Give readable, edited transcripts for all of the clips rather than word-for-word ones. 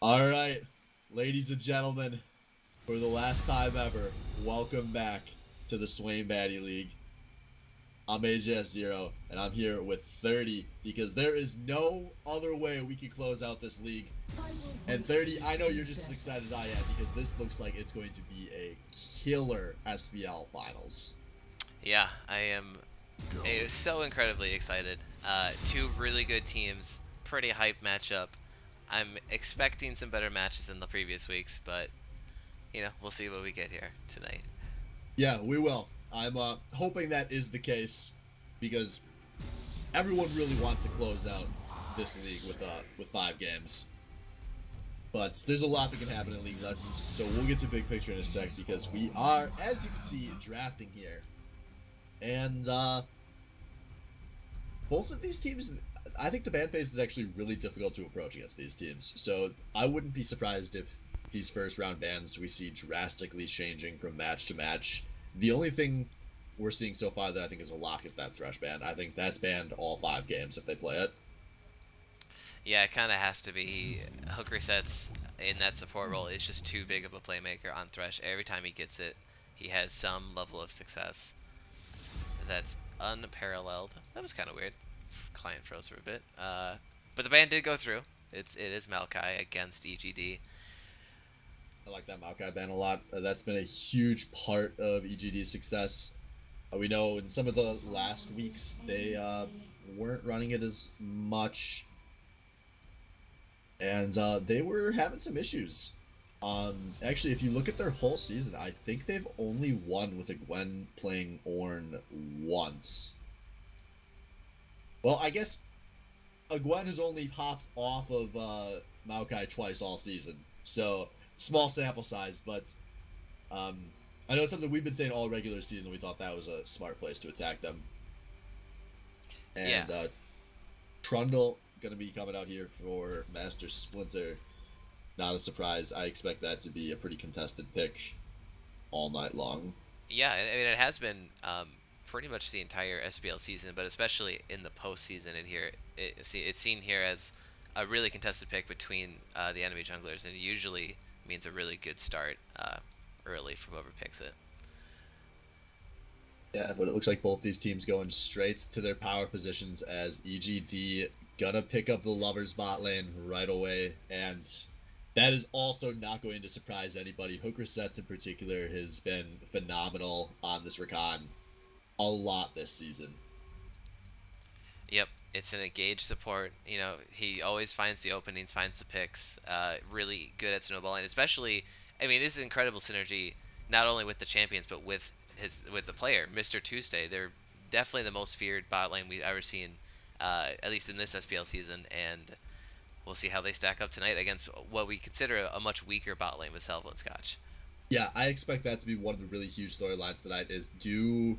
All right, ladies and gentlemen, for the last time ever, welcome back to the Swain Baddy League. I'm AJS0, and I'm here with 30 because there is no other way we can close out this league. And 30, I know you're just as excited as I am because this looks like it's going to be a killer SBL finals. Yeah, I am so incredibly excited. Two really good teams, pretty hype matchup. I'm expecting some better matches than the previous weeks, but we'll see what we get here tonight. Yeah, we will. I'm hoping that is the case because everyone really wants to close out this league with 5 games. But there's a lot that can happen in League of Legends, so we'll get to big picture in a sec because we are, as you can see, drafting here. And both of these teams, I think the ban phase is actually really difficult to approach against these teams. So I wouldn't be surprised if these first round bans we see drastically changing from match to match. The only thing we're seeing so far that I think is a lock is that Thresh ban. I think that's banned all 5 games if they play it. Yeah, it kind of has to be. Hook resets in that support role is just too big of a playmaker on Thresh. Every time he gets it, he has some level of success. That's unparalleled. That was kind of weird. Client froze for a bit. But the ban did go through. It is Maokai against EGD. I like that Maokai ban a lot. That's been a huge part of EGD's success. We know in some of the last weeks they weren't running it as much, and they were having some issues. Actually, if you look at their whole season, I think they've only won with a Gwen playing Ornn once. Well, I guess a Gwen has only popped off of Maokai twice all season, so small sample size, but um, I know it's something we've been saying all regular season. We thought that was a smart place to attack them. Yeah, And Trundle going to be coming out here for Master Splinter. Not a surprise. I expect that to be a pretty contested pick all night long. yeah. I mean, it has been pretty much the entire SBL season, but especially in the postseason. In here, it's seen here as a really contested pick between the enemy junglers, and it usually means a really good start early for whoever picks it. Yeah, but it looks like both these teams going straight to their power positions as EGD gonna pick up the lovers bot lane right away, and that is also not going to surprise anybody. Hooker sets in particular has been phenomenal on this Rakan a lot this season. Yep, it's an engaged support. He always finds the openings, finds the picks. Really good at snowballing, especially. I mean, it's an incredible synergy, not only with the champions but with the player, Mr. Tuesday. They're definitely the most feared bot lane we've ever seen, at least in this SPL season, and we'll see how they stack up tonight against what we consider a much weaker bot lane with Salvo and Scotch. Yeah, I expect that to be one of the really huge storylines tonight is do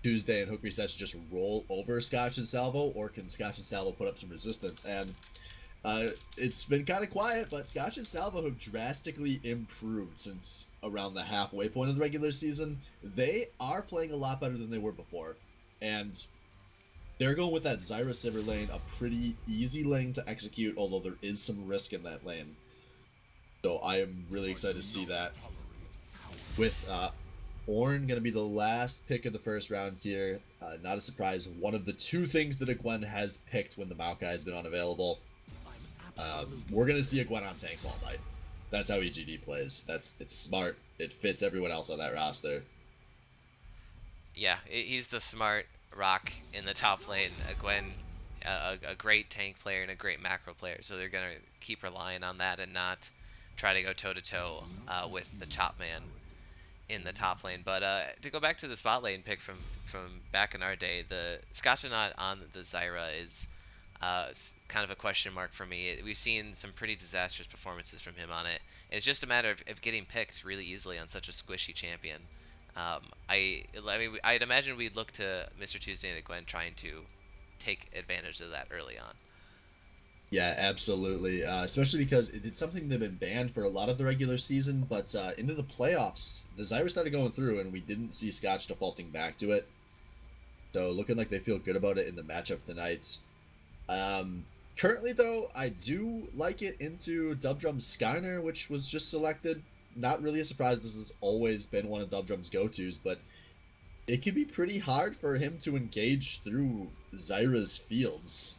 Tuesday and Hook Resets just roll over Scotch and Salvo, or can Scotch and Salvo put up some resistance? And it's been kind of quiet, but Scotch and Salvo have drastically improved since around the halfway point of the regular season. They are playing a lot better than they were before, and they're going with that Zyra Sivir lane, a pretty easy lane to execute, although there is some risk in that lane. So I am really excited to see that. With Ornn going to be the last pick of the first round here. Not a surprise. One of the two things that a Gwen has picked when the Maokai has been unavailable. We're going to see a Gwen on tanks all night. That's how EGD plays. It's smart. It fits everyone else on that roster. Yeah, he's the smart rock in the top lane. Gwen, a great tank player and a great macro player, so they're gonna keep relying on that and not try to go toe to toe with the top man in the top lane. But to go back to the spot lane pick from back in our day, the Scotchanaut on the Zyra is kind of a question mark for me. We've seen some pretty disastrous performances from him on it, and it's just a matter of getting picked really easily on such a squishy champion. I'd imagine we'd look to Mr. Tuesday and Gwen trying to take advantage of that early on. Yeah, absolutely. Especially because it's something they've been banned for a lot of the regular season, but into the playoffs, the Zyra started going through, and we didn't see Scotch defaulting back to it. So looking like they feel good about it in the matchup tonight. Um, Currently, though, I do like it into Dubdrum's Skyner, which was just selected. Not really a surprise. This has always been one of Dubdrum's go-tos, but it can be pretty hard for him to engage through Zyra's fields.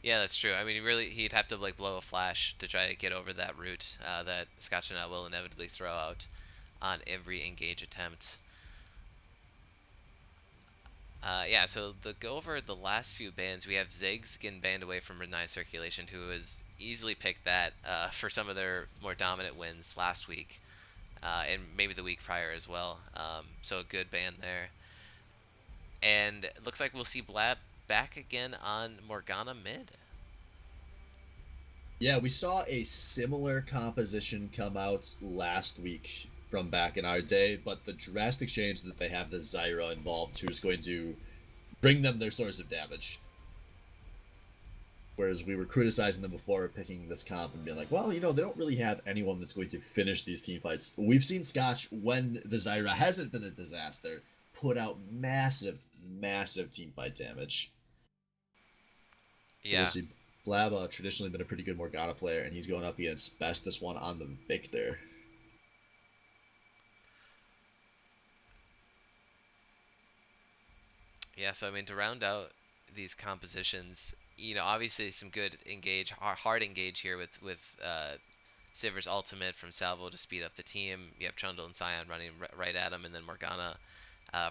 Yeah, that's true. I mean, he'd have to like blow a flash to try to get over that route that Scotchnet will inevitably throw out on every engage attempt. Yeah, so to go over the last few bans, we have Ziggs getting banned away from Renai Circulation, who has easily picked that for some of their more dominant wins last week, and maybe the week prior as well. So a good ban there. And it looks like we'll see Blab back again on Morgana mid. Yeah, we saw a similar composition come out last week from back in our day, but the drastic change that they have the Zyra involved, who's going to bring them their source of damage. Whereas we were criticizing them before picking this comp and being like, well, they don't really have anyone that's going to finish these team fights. We've seen Scotch, when the Zyra hasn't been a disaster, put out massive, massive team fight damage. So we'll Yeah, see. Blab traditionally been a pretty good Morgana player, and he's going up against Best this one on the Victor. yeah. So I mean, to round out these compositions, obviously some good engage, hard engage here with Sivir's ultimate from Salvo to speed up the team. You have Trundle and Scion running right at him, and then Morgana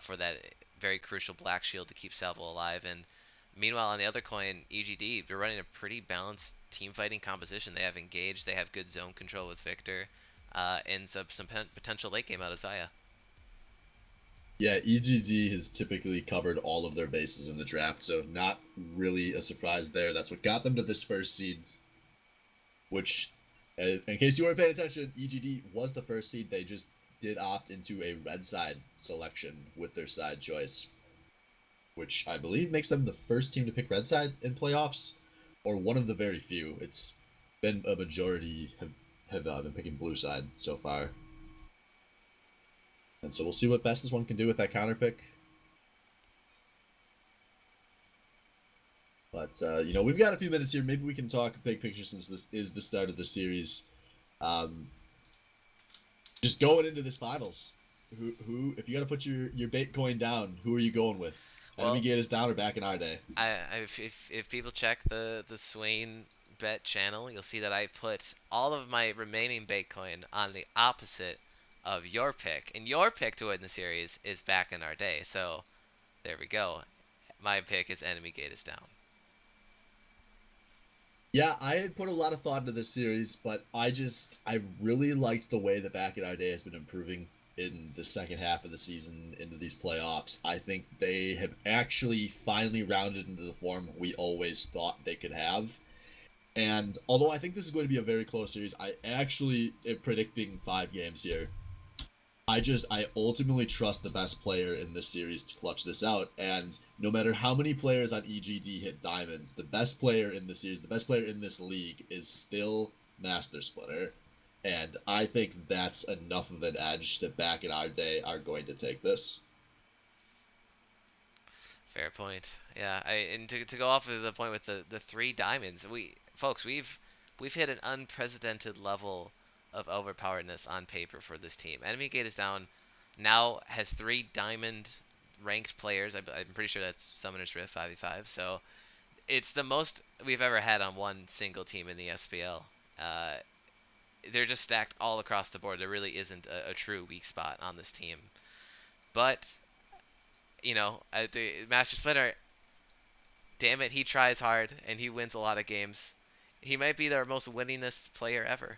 for that very crucial Black Shield to keep Salvo alive. And meanwhile, on the other coin, EGD, they're running a pretty balanced team fighting composition. They have engage, they have good zone control with Victor, and some potential late game out of Zaya. Yeah, EGD has typically covered all of their bases in the draft, so not really a surprise there. That's what got them to this first seed, which, in case you weren't paying attention, EGD was the first seed. They just did opt into a red side selection with their side choice, which I believe makes them the first team to pick red side in playoffs, or one of the very few. It's been a majority have been picking blue side so far. And so we'll see what Best this one can do with that counter pick. But, we've got a few minutes here. Maybe we can talk big picture since this is the start of the series. Um, just going into this finals, who if you got to put your Bitcoin down, who are you going with? Enemy Well, Gate is down or back in our day? if people check the Swain Bet channel, you'll see that I put all of my remaining Bitcoin on the opposite of your pick, and your pick to win the series is back in our day. So there we go. My pick is Enemy Gate is down. Yeah, I had put a lot of thought into this series, but I really liked the way that Back in Our Day has been improving in the second half of the season into these playoffs. I think they have actually finally rounded into the form we always thought they could have. And although I think this is going to be a very close series, I actually am predicting 5 games here. I ultimately trust the best player in this series to clutch this out, and no matter how many players on EGD hit diamonds, the best player in the series, the best player in this league is still Master Splitter, and I think that's enough of an edge that Back in Our Day are going to take this. Fair point. Yeah, and to go off of the point with the three diamonds, we've hit an unprecedented level of overpoweredness on paper for this team. Enemy Gate is down now has three diamond ranked players. I'm pretty sure that's Summoner's Rift 5v5. So it's the most we've ever had on one single team in the SPL. Uh, they're just stacked all across the board. There really isn't a true weak spot on this team. But the Master Splitter, damn it, he tries hard and he wins a lot of games. He might be their most winningest player ever.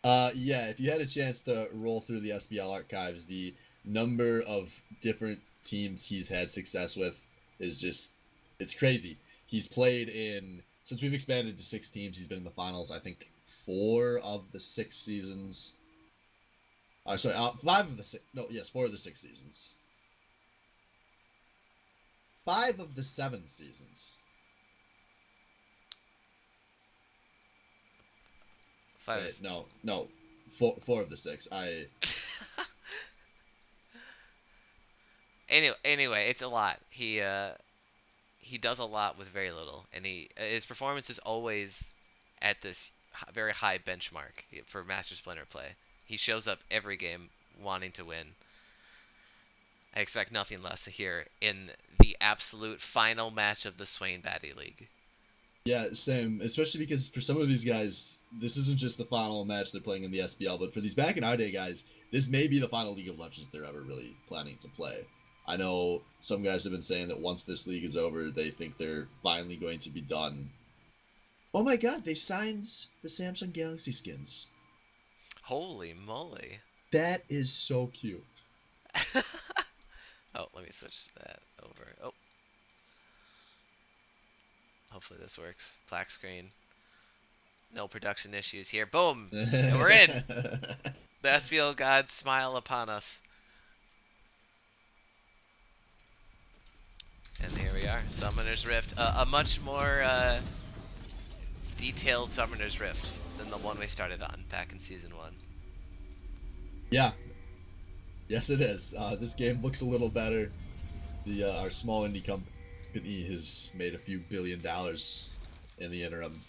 Yeah, if you had a chance to roll through the SBL archives, the number of different teams he's had success with is just, it's crazy. He's played in, since we've expanded to 6 teams, he's been in the finals, I think, 4 of the 6 seasons. Sorry, 5 of the 6, no, yes, 4 of the 6 seasons. 5 of the 7 seasons. Five. Wait, no, 4 of the 6. Anyway, it's a lot. he does a lot with very little, and his performance is always at this very high benchmark for Master Splinter play. He shows up every game wanting to win. I expect nothing less here in the absolute final match of the Swain Baddy League. Yeah, same. Especially because for some of these guys, this isn't just the final match they're playing in the SPL, but for these back in our day guys, this may be the final League of Legends they're ever really planning to play. I know some guys have been saying that once this league is over, they think they're finally going to be done. Oh my god, they signed the Samsung Galaxy skins. Holy moly. That is so cute. Oh, let me switch that over. Oh. Hopefully this works. Black screen. No production issues here. Boom! And we're in! The SPL gods smile upon us. And here we are. Summoner's Rift. A much more detailed Summoner's Rift than the one we started on back in Season 1. Yeah. Yes, it is. This game looks a little better. Our small indie company has made a few $1 billion in the interim.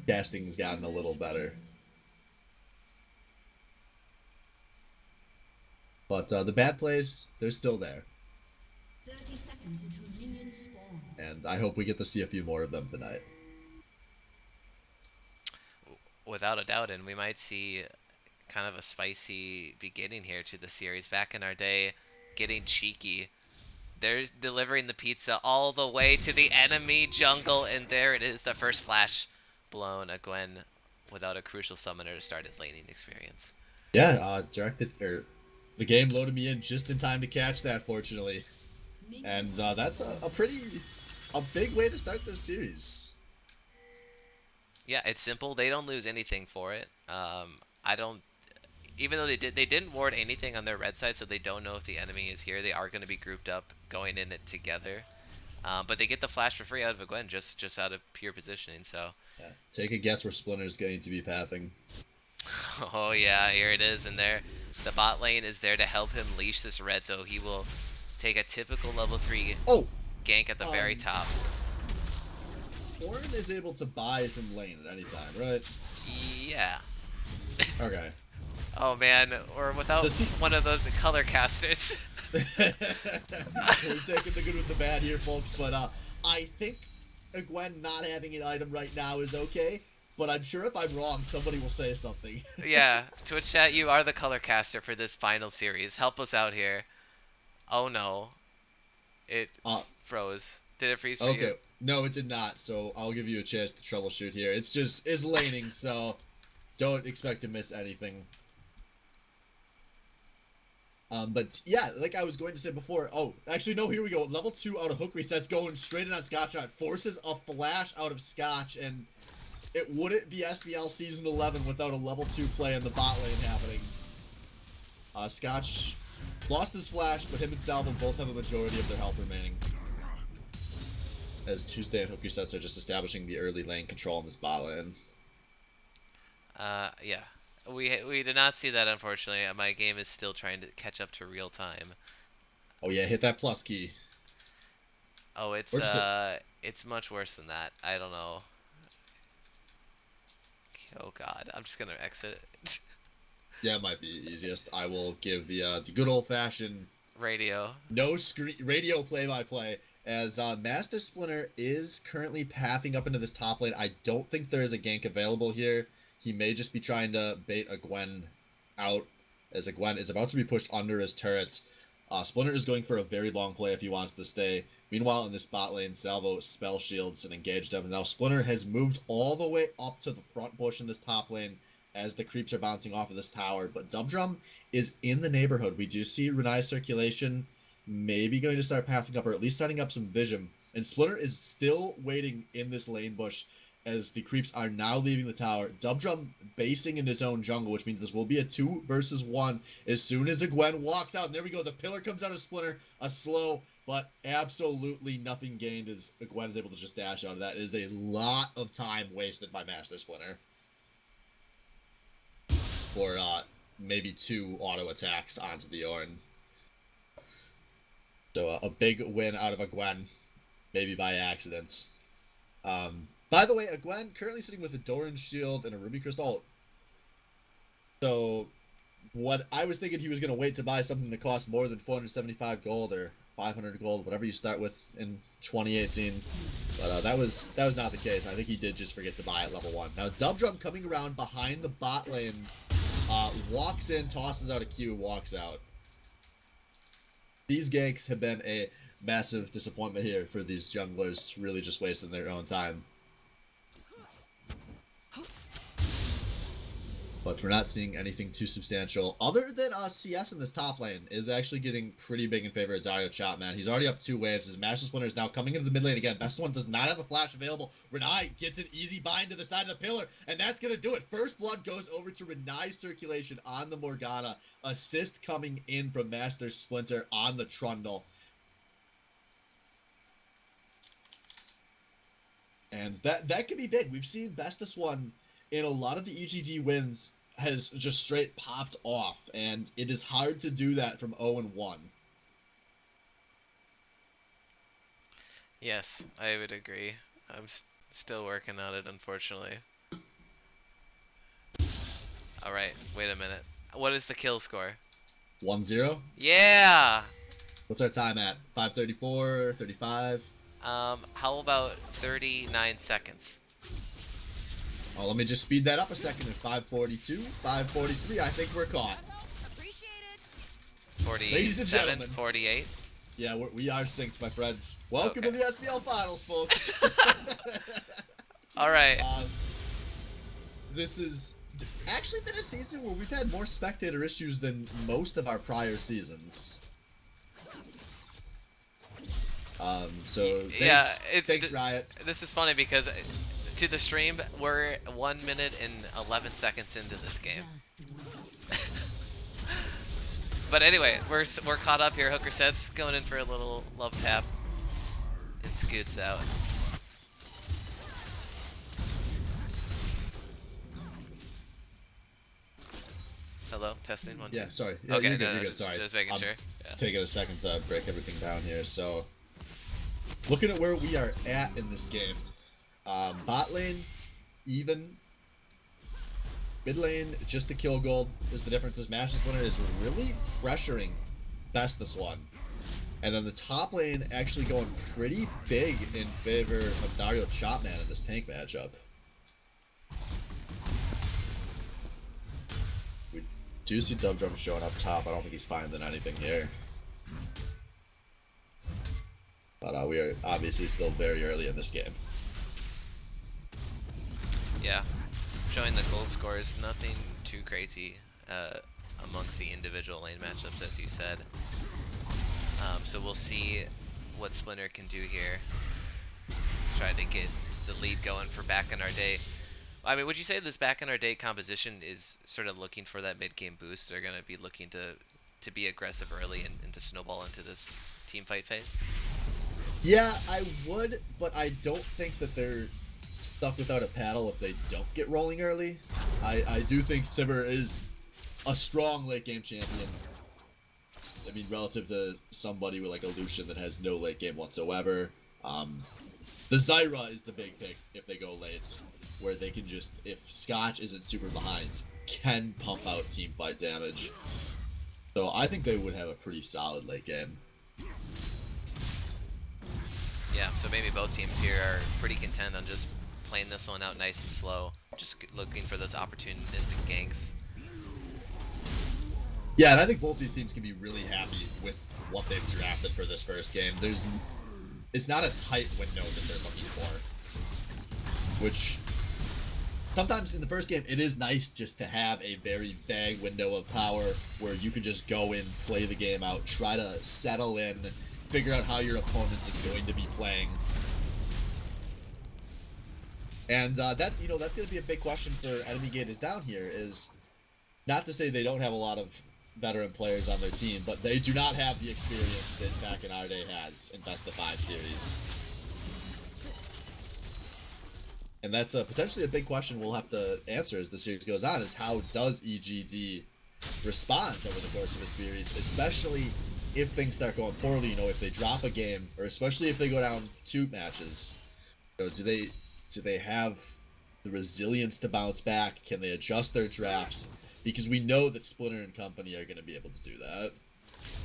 Casting's gotten a little better. But the bad plays, they're still there. 30 seconds until minions spawn. And I hope we get to see a few more of them tonight. Without a doubt, and we might see kind of a spicy beginning here to the series. Back in our day, getting cheeky. They're delivering the pizza all the way to the enemy jungle, and there it is, the first flash blown. A Gwen without a crucial summoner to start his laning experience. Yeah, the game loaded me in just in time to catch that, fortunately. And that's a big way to start this series. Yeah, it's simple. They don't lose anything for it. Even though they didn't ward anything on their red side, so they don't know if the enemy is here. They are going to be grouped up, going in it together. But they get the flash for free out of a Gwen, just out of pure positioning. So, yeah. Take a guess where Splinter's going to be pathing. oh yeah, here it is, and there, the bot lane is there to help him leash this red, so he will take a typical level 3 gank at the very top. Ornn is able to buy from lane at any time, right? Yeah. Okay. Oh man, or without one of those color casters. We've taken the good with the bad here, folks, but I think a Gwen not having an item right now is okay, but I'm sure if I'm wrong, somebody will say something. Yeah, Twitch chat, you are the color caster for this final series. Help us out here. Oh no. It froze. Did it freeze for you? Okay, no, it did not, so I'll give you a chance to troubleshoot here. It's laning, so don't expect to miss anything. But yeah, like I was going to say before, actually no, here we go. Level 2 out of hook resets, going straight in on Scotch. Forces a flash out of Scotch, and it wouldn't be SBL Season 11 without a level 2 play in the bot lane happening. Scotch lost his flash, but him and Salvo both have a majority of their health remaining. As Tuesday and hook resets are just establishing the early lane control in this bot lane. Yeah. We did not see that, unfortunately. My game is still trying to catch up to real time. Oh yeah, hit that plus key. Oh, it's much worse than that. I don't know. Oh god, I'm just gonna exit. Yeah, it might be easiest. I will give the good old-fashioned radio. No screen radio play-by-play. As Master Splinter is currently pathing up into this top lane. I don't think there is a gank available here. He may just be trying to bait a Gwen out, as a Gwen is about to be pushed under his turrets. Splinter is going for a very long play if he wants to stay. Meanwhile, in this bot lane, Salvo spell shields and engaged them. And now Splinter has moved all the way up to the front bush in this top lane as the creeps are bouncing off of this tower. But Dubdrum is in the neighborhood. We do see Renai's circulation maybe going to start pathing up, or at least setting up some vision. And Splinter is still waiting in this lane bush as the creeps are now leaving the tower. Dubdrum basing in his own jungle, which means this will be a 2 versus 1 as soon as a Gwen walks out. And there we go. The pillar comes out of Splinter. A slow, but absolutely nothing gained as a Gwen is able to just dash out of that. It is a lot of time wasted by Master Splinter for maybe 2 auto attacks onto the Ornn. So a big win out of a Gwen, maybe by accident. By the way, a Gwen currently sitting with a Doran Shield and a Ruby Crystal. So what I was thinking, he was going to wait to buy something that costs more than 475 gold or 500 gold, whatever you start with in 2018. But that was not the case. I think he did just forget to buy at level 1. Now, Dubdrum coming around behind the bot lane, walks in, tosses out a Q, walks out. These ganks have been a massive disappointment here for these junglers, really just wasting their own time. But we're not seeing anything too substantial, other than CS in this top lane is actually getting pretty big in favor of Dario Chapman. He's already up 2 waves. His Matchless Winner is now coming into the mid lane again. Best One does not have a flash available. Renai gets an easy bind to the side of the pillar, and that's going to do it. First blood goes over to Renai's circulation on the Morgana. Assist coming in from Master Splinter on the Trundle. And that could be big. We've seen Bestest One in a lot of the EGD wins has just straight popped off, and it is hard to do that from 0-1. Yes, I would agree. I'm still working on it, unfortunately. Alright, wait a minute. What is the kill score? 1-0? Yeah! What's our time at? 5:34, 35? How about 39 seconds? Oh, let me just speed that up a second. At 5:42, 5:43, I think we're caught. 47, Ladies and gentlemen. 48. Yeah, we are synced, my friends. Welcome to the SPL Finals, folks. Alright. This is actually been a season where we've had more spectator issues than most of our prior seasons. So thanks Riot. This is funny because to the stream, we're 1 minute and 11 seconds into this game. But anyway, we're caught up here. Hooker Sets going in for a little love tap. It scoots out. Hello, testing 1 2. Yeah, sorry. Yeah, okay, you're good. no, You're good. Sorry. Just making sure. Yeah. Taking a second to break everything down here. So, looking at where we are at in this game, bot lane even. Mid lane, just the kill gold is the difference. This Matchless Winner is really pressuring Bestest One. And then the top lane actually going pretty big in favor of Dario Chapman in this tank matchup. We do see Dubdrum showing up top. I don't think he's finding anything here. But we are obviously still very early in this game. Yeah. Showing the gold scores, nothing too crazy amongst the individual lane matchups, as you said. So we'll see what Splinter can do here. Let's try to get the lead going for back in our day. I mean, would you say this back in our day composition is sort of looking for that mid game boost? They're going to be looking to be aggressive early and to snowball into this team fight phase? Yeah, I would, but I don't think that they're stuck without a paddle if they don't get rolling early. I do think Sivir is a strong late game champion. I mean, relative to somebody with like a Lucian that has no late game whatsoever. The Zyra is the big pick if they go late, where they can just, if Scotch isn't super behind, can pump out team fight damage. So I think they would have a pretty solid late game. Yeah, so maybe both teams here are pretty content on just playing this one out nice and slow, just looking for those opportunistic ganks. Yeah, and I think both these teams can be really happy with what they've drafted for this first game. It's not a tight window that they're looking for, which sometimes in the first game it is nice just to have a very vague window of power where you can just go in, play the game out, try to settle in, figure out how your opponent is going to be playing. And that's going to be a big question for Enemy Gate is down here, is not to say they don't have a lot of veteran players on their team, but they do not have the experience that Back in Our Day has in Best of 5 series. And that's potentially a big question we'll have to answer as the series goes on, is how does EGD respond over the course of a series, especially if things start going poorly, you know, if they drop a game, or especially if they go down 2 matches, you know, do they have the resilience to bounce back? Can they adjust their drafts? Because we know that Splinter and company are going to be able to do that.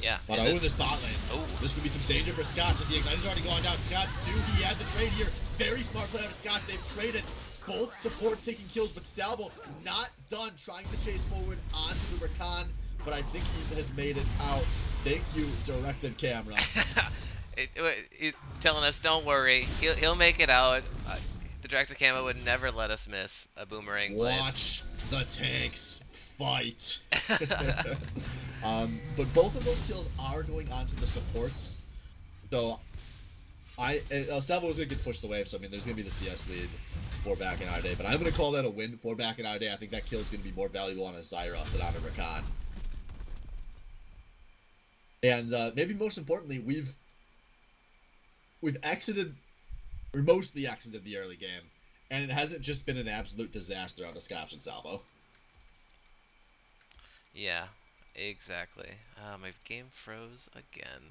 Yeah. But over this bot lane, Oh. this could be some danger for Scotch. The Ignite is already going down. Scotch knew he had the trade here. Very smart play out of Scotch. They've traded. Both supports taking kills, but Salvo not done trying to chase forward onto the Rakan. But I think he has made it out. Thank you, directed camera. It's telling us, don't worry, he'll make it out. The director camera would never let us miss a boomerang blade. Watch the tanks fight. But both of those kills are going on to the supports. So Salvo was going to get pushed away, so I mean, there's going to be the CS lead for back in our day. But I'm going to call that a win for back in our day. I think that kill is going to be more valuable on a Zyra than on a Rakan. And maybe most importantly, we've exited, or mostly exited the early game, and it hasn't just been an absolute disaster out of Scotch and Salvo. Yeah, exactly. My game froze again.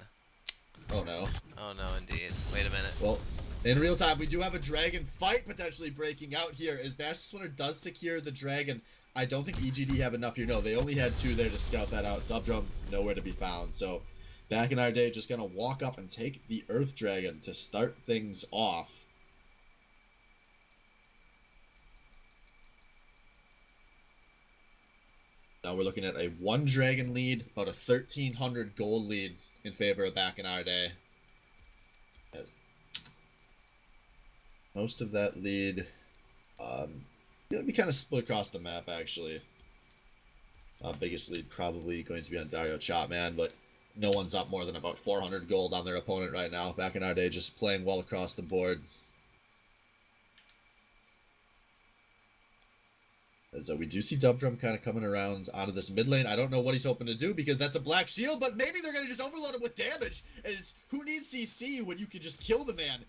Oh no. Oh no, indeed. Wait a minute. Well, in real time, we do have a dragon fight potentially breaking out here as Master Splinter does secure the dragon. I don't think EGD have enough here. No, they only had 2 there to scout that out. Dubdrum nowhere to be found. So back in our day, just gonna walk up and take the Earth Dragon to start things off. Now we're looking at a 1 dragon lead, about a 1,300 gold lead in favor of back in our day. Most of that lead gonna be kind of split across the map, actually. Biggest lead probably going to be on Dario Chopman, but no one's up more than about 400 gold on their opponent right now. Back in our day, just playing well across the board. As we do see Dubdrum kind of coming around onto this mid lane. I don't know what he's hoping to do because that's a black shield, but maybe they're going to just overload him with damage. As who needs CC when you can just kill the man?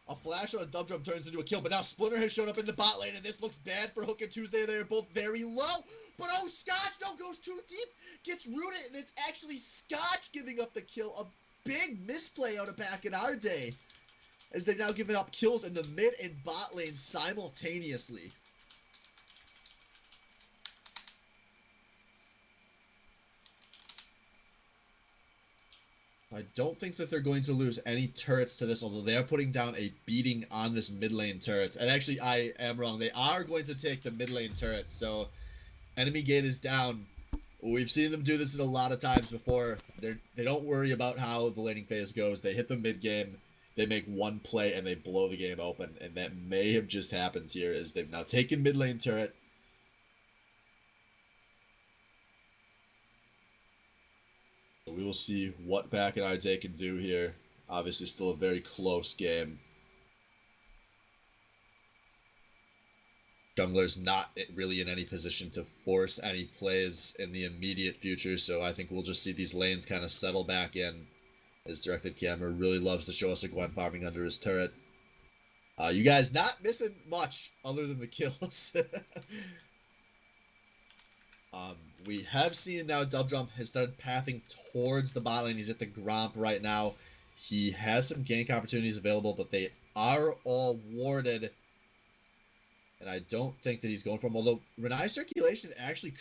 A flash on a Dubdrum turns into a kill, but now Splinter has shown up in the bot lane, and this looks bad for Hook and Tuesday. They're both very low, but oh, Scotch no goes too deep, gets rooted, and it's actually Scotch giving up the kill. A big misplay out of back in our day, as they've now given up kills in the mid and bot lane simultaneously. I don't think that they're going to lose any turrets to this, although they are putting down a beating on this mid lane turret. And actually, I am wrong. They are going to take the mid lane turret, so enemy gate is down. We've seen them do this a lot of times before. They don't worry about how the laning phase goes. They hit the mid game, they make one play, and they blow the game open. And that may have just happened here, as they've now taken mid lane turret. We will see what back in our day can do here. Obviously still a very close game. Jungler's not really in any position to force any plays in the immediate future, so I think we'll just see these lanes kind of settle back in. As directed camera really loves to show us a Gwen farming under his turret. You guys not missing much other than the kills. We have seen now Dubdrum has started pathing towards the bot lane. He's at the Gromp right now. He has some gank opportunities available, but they are all warded. And I don't think that he's going for him. Although Renai's circulation actually could